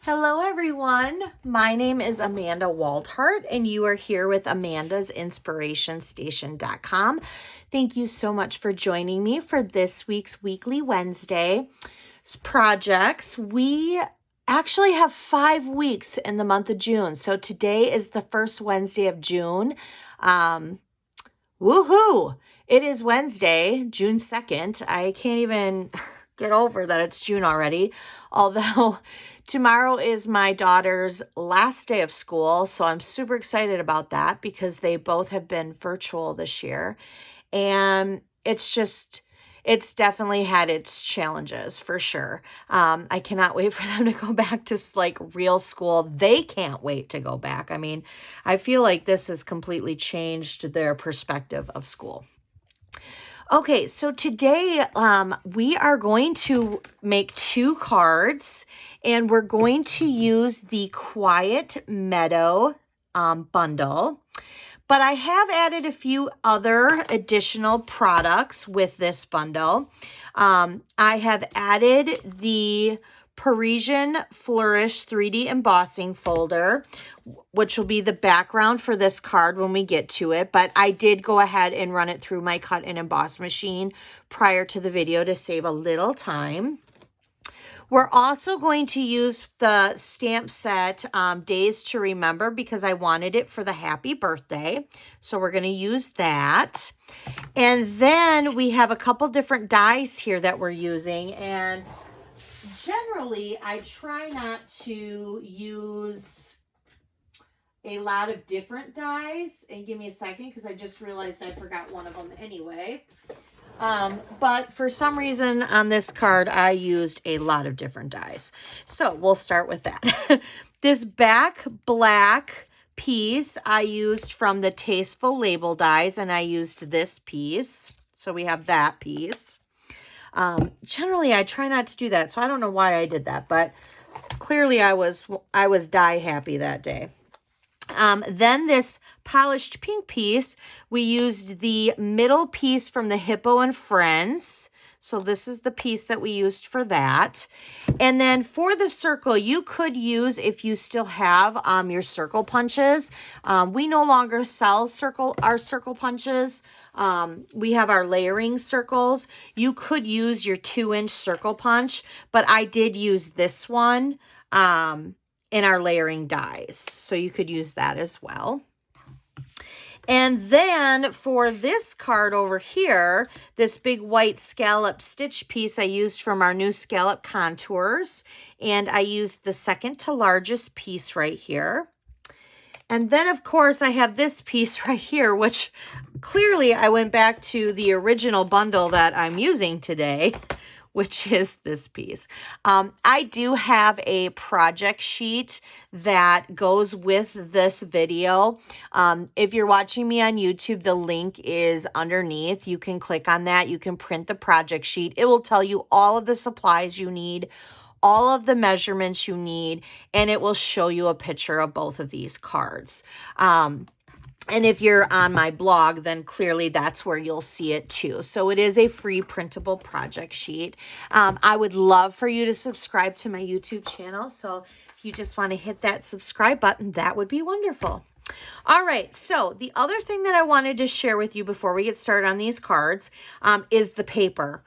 Hello everyone, my name is Amanda Waldhart and you are here with Amanda'sInspirationStation.com. Thank you so much for joining me for this week's Weekly Wednesday projects. We actually have 5 weeks in the month of June. So today is the first Wednesday of June. Woohoo! It is Wednesday, June 2nd. I can't even get over that it's June already, although tomorrow is my daughter's last day of school, so I'm super excited about that because they both have been virtual this year, and it's definitely had its challenges for sure. I cannot wait for them to go back to like real school. They can't wait to go back. I mean, I feel like this has completely changed their perspective of school. Okay, so today we are going to make 2 cards, and we're going to use the Quiet Meadow bundle. But I have added a few other additional products with this bundle. I have added the Parisian Flourish 3D embossing folder, which will be the background for this card when we get to it. But I did go ahead and run it through my cut and emboss machine prior to the video to save a little time. We're also going to use the stamp set Days to Remember because I wanted it for the happy birthday. So we're going to use that. And then we have a couple different dies here that we're using. And generally, I try not to use a lot of different dies. And give me a second because I just realized I forgot one of them anyway. But for some reason on this card, I used a lot of different dies. So we'll start with that. This back black piece I used from the Tasteful Label dies, and I used this piece. So we have that piece. Generally, I try not to do that, so I don't know why I did that, but clearly I was die happy that day. Then this polished pink piece, we used the middle piece from the Hippo and Friends. So this is the piece that we used for that. And then for the circle, you could use, if you still have your circle punches. We no longer sell our circle punches. We have our layering circles. You could use your 2-inch circle punch, but I did use this one in our layering dies. So you could use that as well. And then for this card over here, this big white scallop stitch piece I used from our new scallop contours. And I used the second to largest piece right here. And then, of course, I have this piece right here, which clearly I went back to the original bundle that I'm using today, which is this piece. I do have a project sheet that goes with this video. If you're watching me on YouTube, the link is underneath. You can click on that. You can print the project sheet. It will tell you all of the supplies you need, all of the measurements you need, and it will show you a picture of both of these cards. And if you're on my blog, then clearly that's where you'll see it too. So it is a free printable project sheet. I would love for you to subscribe to my YouTube channel. So if you just want to hit that subscribe button, that would be wonderful. All right, so the other thing that I wanted to share with you before we get started on these cards is the paper.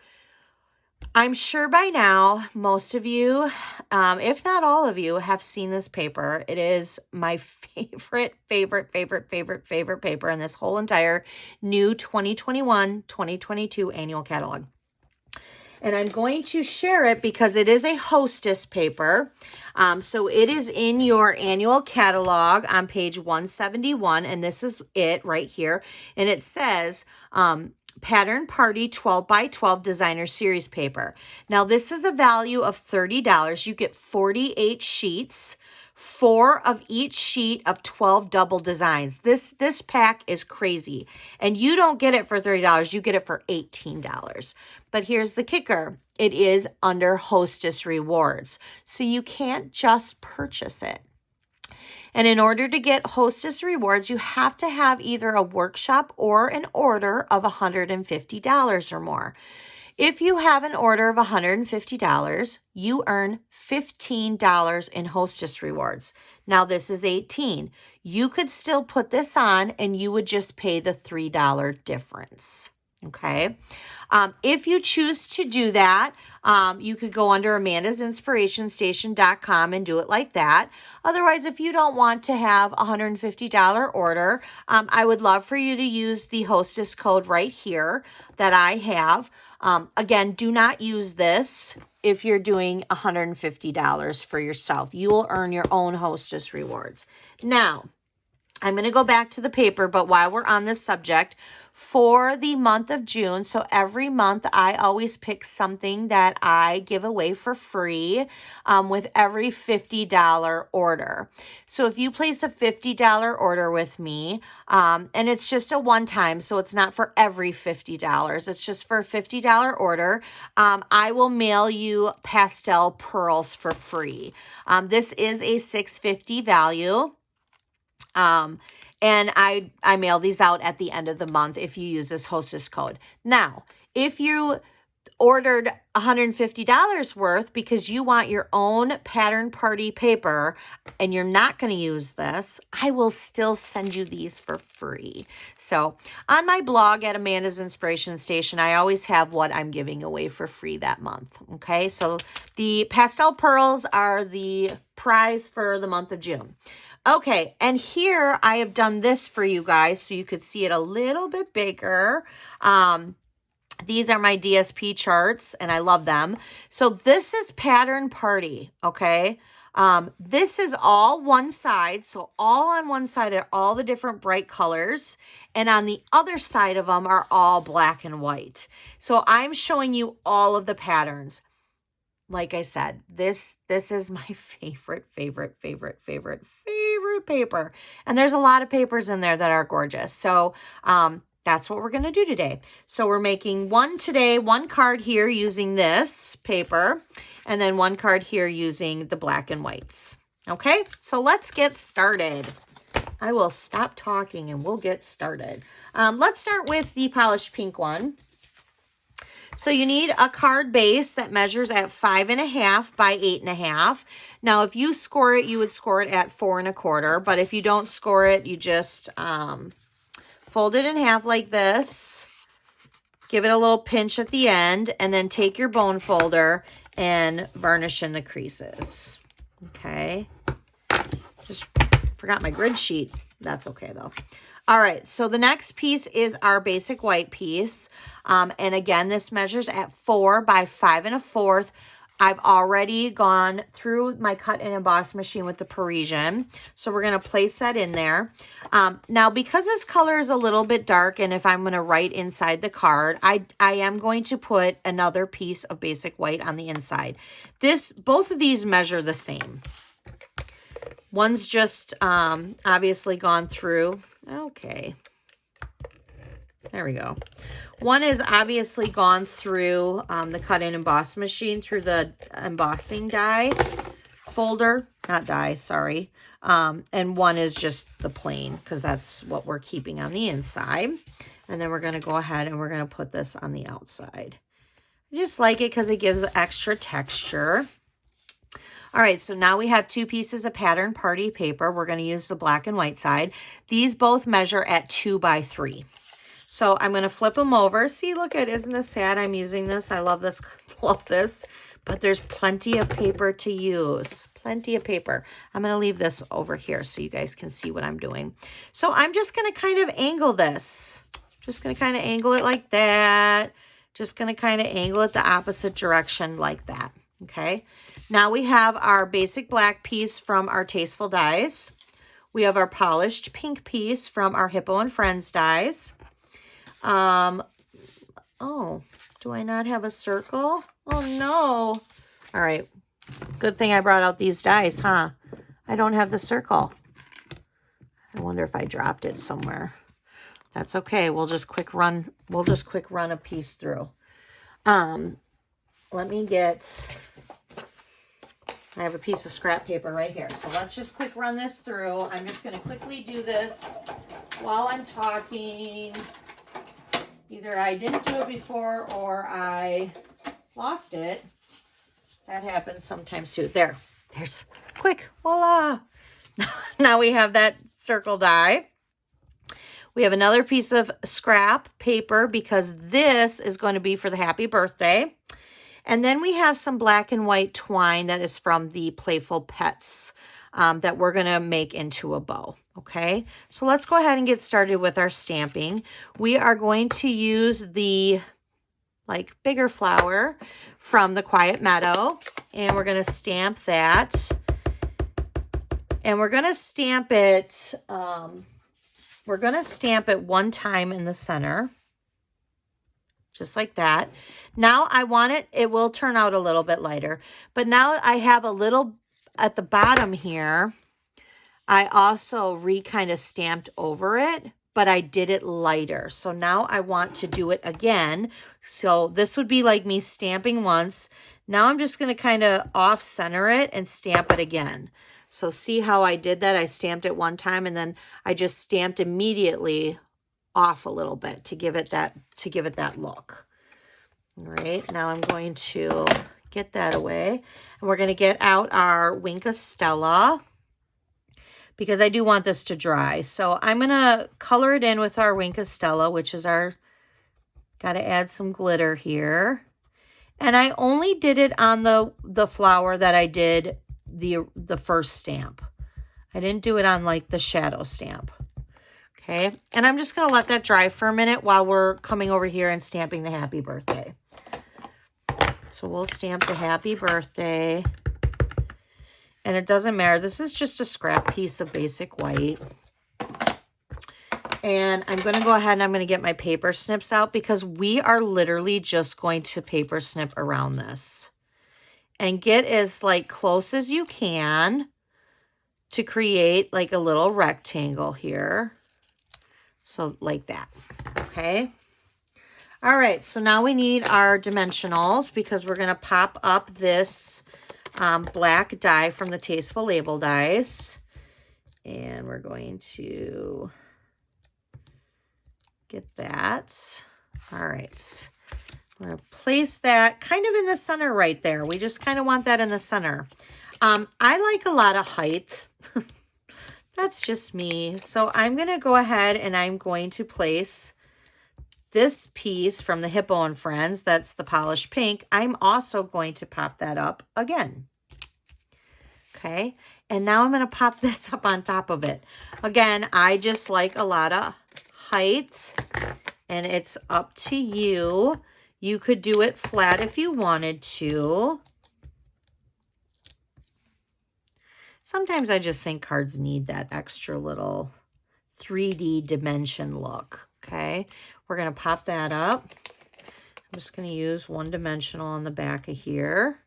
I'm sure by now, most of you, if not all of you, have seen this paper. It is my favorite paper in this whole entire new 2021-2022 annual catalog. And I'm going to share it because it is a Hostess paper. So it is in your annual catalog on page 171, and this is it right here. And it says, Pattern Party 12 by 12 Designer Series paper. Now this is a value of $30. You get 48 sheets, 4 of each sheet of 12 double designs. This pack is crazy. And you don't get it for $30, you get it for $18. But here's the kicker. It is under Hostess Rewards. So you can't just purchase it. And in order to get Hostess Rewards, you have to have either a workshop or an order of $150 or more. If you have an order of $150, you earn $15 in Hostess Rewards. Now this is $18. You could still put this on and you would just pay the $3 difference. Okay. If you choose to do that, you could go under amandasinspirationstation.com and do it like that. Otherwise, if you don't want to have a $150 order, I would love for you to use the Hostess code right here that I have. Again, do not use this if you're doing $150 for yourself. You will earn your own Hostess Rewards. Now, I'm going to go back to the paper, but while we're on this subject, for the month of June, so every month I always pick something that I give away for free with every $50 order. So if you place a $50 order with me, and it's just a one-time, so it's not for every $50, it's just for a $50 order, I will mail you Pastel Pearls for free. This is a $6.50 value. And I mail these out at the end of the month if you use this Hostess code. Now, if you ordered $150 worth because you want your own pattern party paper and you're not going to use this, I will still send you these for free. So on my blog at Amanda's Inspiration Station, I always have what I'm giving away for free that month. Okay, so the Pastel Pearls are the prize for the month of June. Okay, and here I have done this for you guys so you could see it a little bit bigger. These are my DSP charts, and I love them. So this is Pattern Party, okay? This is all one side, so all on one side are all the different bright colors, and on the other side of them are all black and white. So I'm showing you all of the patterns. Like I said, this is my favorite paper. And there's a lot of papers in there that are gorgeous. So that's what we're going to do today. So we're making one today, one card here using this paper, and then one card here using the black and whites. Okay, so let's get started. I will stop talking and we'll get started. Let's start with the polished pink one. So you need a card base that measures at 5.5 by 8.5. Now, if you score it, you would score it at 4.25. But if you don't score it, you just fold it in half like this. Give it a little pinch at the end, and then take your bone folder and varnish in the creases. Okay. Just forgot my grid sheet. That's okay though. All right, so the next piece is our basic white piece. And again, this measures at 4 by 5 1/4. I've already gone through my cut and emboss machine with the Parisian. So we're going to place that in there. Now, because this color is a little bit dark, and if I'm going to write inside the card, I am going to put another piece of basic white on the inside. Both of these measure the same. One's just obviously gone through. Okay. There we go. One is obviously gone through the cut and emboss machine through the embossing die folder. Not die, sorry. And one is just the plain because that's what we're keeping on the inside. And then we're going to go ahead and we're going to put this on the outside. I just like it because it gives extra texture. All right, so now we have 2 pieces of pattern party paper. We're going to use the black and white side. These both measure at 2 by 3. So I'm going to flip them over. See, look at, isn't this sad? I'm using this. I love this, but there's plenty of paper to use. Plenty of paper. I'm going to leave this over here so you guys can see what I'm doing. So I'm just going to kind of angle this. Just going to kind of angle it like that. Just going to kind of angle it the opposite direction like that. Okay. Now we have our basic black piece from our Tasteful dies. We have our polished pink piece from our Hippo and Friends dies. Oh, do I not have a circle? Oh no. All right. Good thing I brought out these dies, huh? I don't have the circle. I wonder if I dropped it somewhere. That's okay. We'll just quick run a piece through. Let me get, I have a piece of scrap paper right here. So let's just quick run this through. I'm just going to quickly do this while I'm talking. You either I didn't do it before or I lost it. That happens sometimes too. There's quick, voila. Now we have that circle die. We have another piece of scrap paper because this is going to be for the happy birthday. And then we have some black and white twine that is from the Playful Pets that we're going to make into a bow. Okay, so let's go ahead and get started with our stamping. We are going to use the bigger flower from the Quiet Meadow, and we're going to stamp that. And we're going to stamp it, one time in the center, just like that. Now I want it will turn out a little bit lighter, but now I have a little at the bottom here. I also kind of stamped over it, but I did it lighter. So now I want to do it again. So this would be like me stamping once. Now I'm just going to kind of off center it and stamp it again. So see how I did that? I stamped it one time and then I just stamped immediately off a little bit to give it that look. All right, now I'm going to get that away. And we're going to get out our Wink of Stella because I do want this to dry. So I'm going to color it in with our Wink of Stella, which is got to add some glitter here. And I only did it on the flower that I did the first stamp. I didn't do it on the shadow stamp. Okay, and I'm just going to let that dry for a minute while we're coming over here and stamping the happy birthday. So we'll stamp the happy birthday. And it doesn't matter. This is just a scrap piece of basic white. And I'm going to go ahead and I'm going to get my paper snips out because we are literally just going to paper snip around this. And get as close as you can to create a little rectangle here. So like that, okay? All right, so now we need our dimensionals because we're gonna pop up this black die from the Tasteful Label dies. And we're going to get that. All right. We're going to place that kind of in the center right there. We just kind of want that in the center. I like a lot of height. That's just me. So I'm going to go ahead and I'm going to place this piece from the Hippo and Friends. That's the polished pink. I'm also going to pop that up again. Okay. And now I'm going to pop this up on top of it. Again, I just like a lot of height and it's up to you. You could do it flat if you wanted to. Sometimes I just think cards need that extra little 3D dimension look, okay? We're going to pop that up. I'm just going to use one dimensional on the back of here.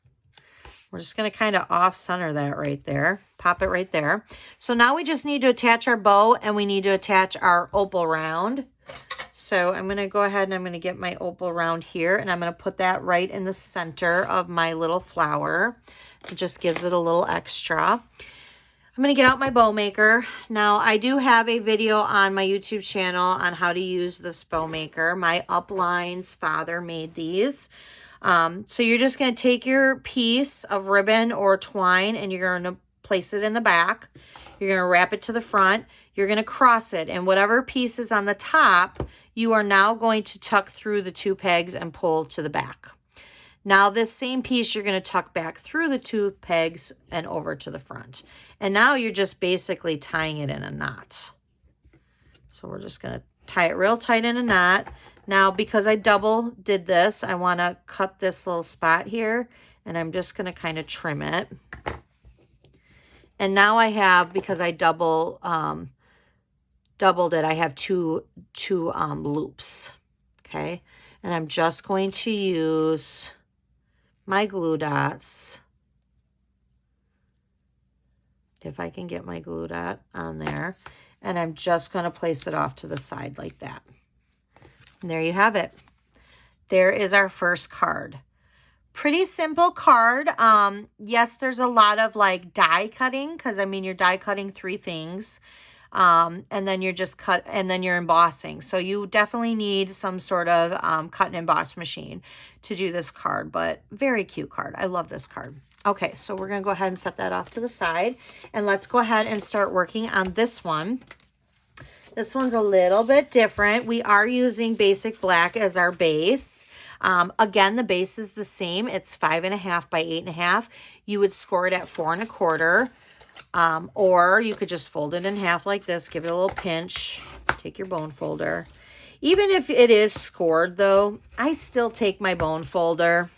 We're just going to kind of off-center that right there. Pop it right there. So now we just need to attach our bow and we need to attach our opal round. So I'm going to go ahead and I'm going to get my opal round here and I'm going to put that right in the center of my little flower. It just gives it a little extra. I'm going to get out my bow maker. Now I do have a video on my YouTube channel on how to use this bow maker. My upline's father made these. So you're just going to take your piece of ribbon or twine and you're going to place it in the back. You're going to wrap it to the front. You're going to cross it, and whatever piece is on the top, you are now going to tuck through the two pegs and pull to the back. Now this same piece, you're going to tuck back through the two pegs and over to the front. And now you're just basically tying it in a knot. So we're just going to tie it real tight in a knot. Now, because I double did this, I want to cut this little spot here, and I'm just going to kind of trim it. And now I have, because I doubled it, I have two loops, okay? And I'm just going to use my glue dots. If I can get my glue dot on there. And I'm just going to place it off to the side like that. And there you have it. There is our first card. Pretty simple card. Yes, there's a lot of like die cutting because I mean you're die cutting 3 things. and then you're just and then you're embossing. So you definitely need some sort of cut and emboss machine to do this card, but very cute card. I love this card. Okay, so we're going to go ahead and set that off to the side, and let's go ahead and start working on this one. This one's a little bit different. We are using basic black as our base. Again, the base is the same. It's 5.5 by 8.5. You would score it at 4.25. Or you could just fold it in half like this. Give it a little pinch. Take your bone folder. Even if it is scored though, I still take my bone folder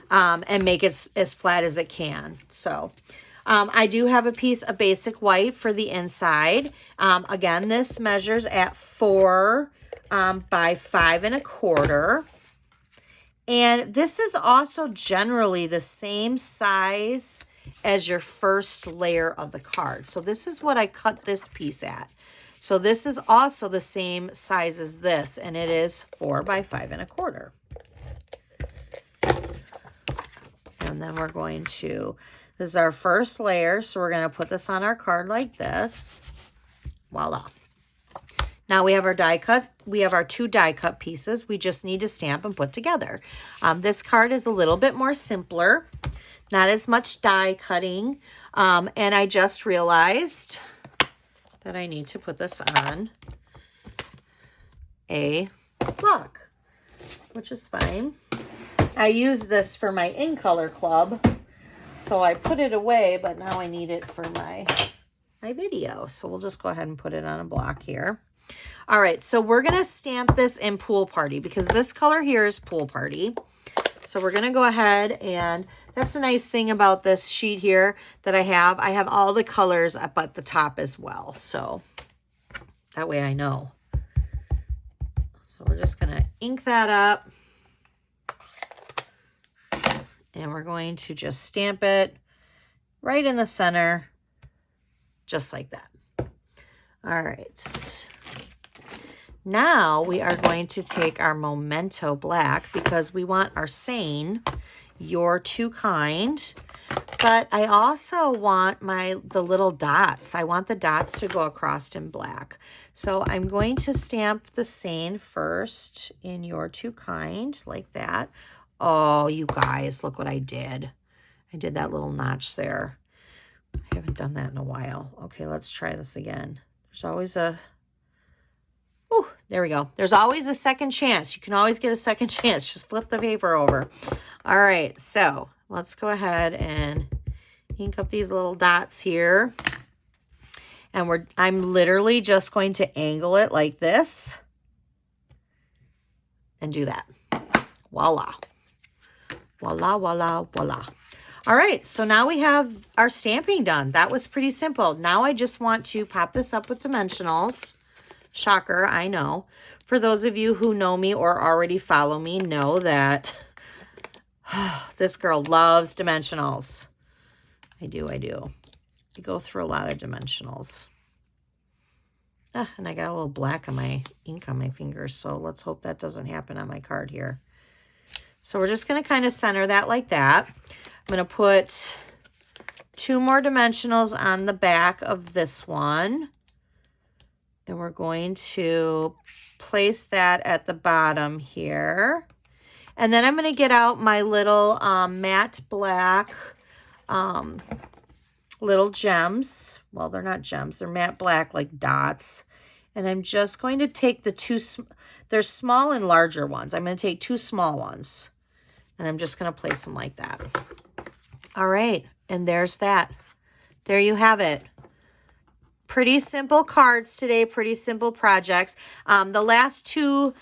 and make it as flat as it can. So I do have a piece of basic white for the inside. Again, this measures at 4 by 5.25. And this is also generally the same size as your first layer of the card. So this is what I cut this piece at. So this is also the same size as this, and it is 4 by 5.25. And then we're going to, this is our first layer, so we're going to put this on our card like this. Voila. Now we have our die cut. We have our 2 die cut pieces. We just need to stamp and put together. This card is a little bit more simpler, not as much die cutting. And I just realized that I need to put this on a block, which is fine. I use this for my in color club, so I put it away, but now I need it for my video. So we'll just go ahead and put it on a block here. All right, so we're going to stamp this in Pool Party because this color here is Pool Party. So we're going to go ahead, and that's the nice thing about this sheet here that I have. I have all the colors up at the top as well. So that way I know. So we're just going to ink that up. And we're going to just stamp it right in the center, just like that. All right. Now we are going to take our Memento Black because we want our saying, "You're too kind." But I also want the little dots. I want the dots to go across in black. So I'm going to stamp the saying first in "You're too kind," like that. Oh, you guys, look what I did. I did that little notch there. I haven't done that in a while. Okay, let's try this again. There's always a... Oh, there we go. There's always a second chance. You can always get a second chance. Just flip the paper over. All right, so let's go ahead and ink up these little dots here. And I'm literally just going to angle it like this and do that. Voila. Voila, voila, voila. All right, so now we have our stamping done. That was pretty simple. Now I just want to pop this up with dimensionals. Shocker, I know. For those of you who know me or already follow me, know that this girl loves dimensionals. I do. I go through a lot of dimensionals. And I got a little black on my ink on my fingers, so let's hope that doesn't happen on my card here. So we're just going to kind of center that like that. I'm going to put 2 more dimensionals on the back of this one. And we're going to place that at the bottom here. And then I'm going to get out my little matte black little gems. Well, they're not gems. They're matte black like dots. And I'm just going to take the 2, there's small and larger ones. I'm going to take 2 small ones. And I'm just going to place them like that. All right. And there's that. There you have it. Pretty simple cards today. Pretty simple projects. The last 2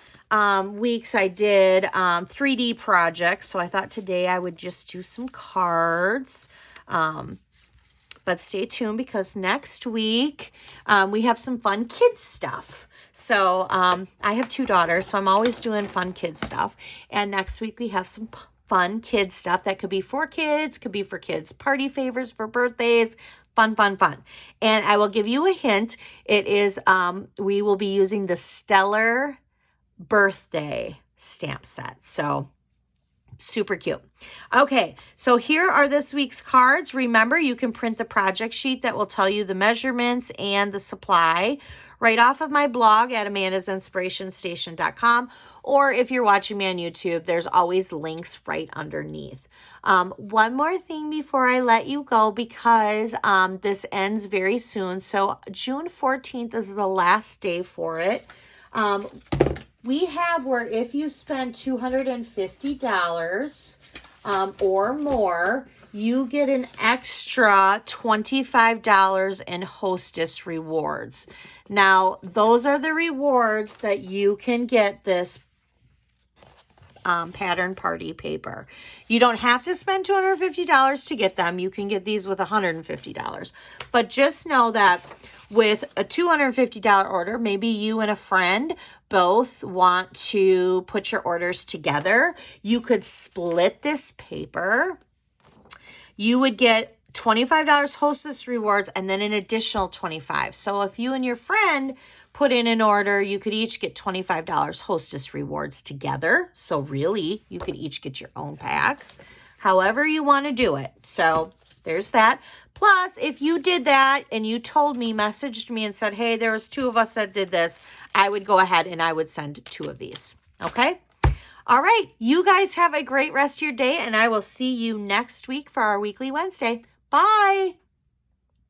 weeks I did 3D projects. So I thought today I would just do some cards. But stay tuned because next week we have some fun kids stuff. So I have 2 daughters, so I'm always doing fun kids stuff. And next week we have some fun kids stuff that could be for kids, could be for kids' party favors, for birthdays. Fun, fun, fun. And I will give you a hint. It is, we will be using the Stellar Birthday stamp set. So Super cute. Okay, so here are this week's cards. Remember, you can print the project sheet that will tell you the measurements and the supply right off of my blog at amandasinspirationstation.com, or if you're watching me on YouTube, there's always links right underneath. One more thing before I let you go, because this ends very soon. So June 14th is the last day for it. We have where if you spend $250 or more, you get an extra $25 in Hostess Rewards. Now, those are the rewards that you can get this pattern party paper. You don't have to spend $250 to get them. You can get these with $150. But just know that with a $250 order, maybe you and a friend both want to put your orders together. You could split this paper. You would get $25 Hostess Rewards and then an additional $25. So if you and your friend put in an order, you could each get $25 Hostess Rewards together. So really, you could each get your own pack, however you want to do it. So there's that. Plus, if you did that and you told me, messaged me and said, hey, there was 2 of us that did this, I would go ahead and I would send 2 of these. Okay? All right. You guys have a great rest of your day, and I will see you next week for our Weekly Wednesday. Bye.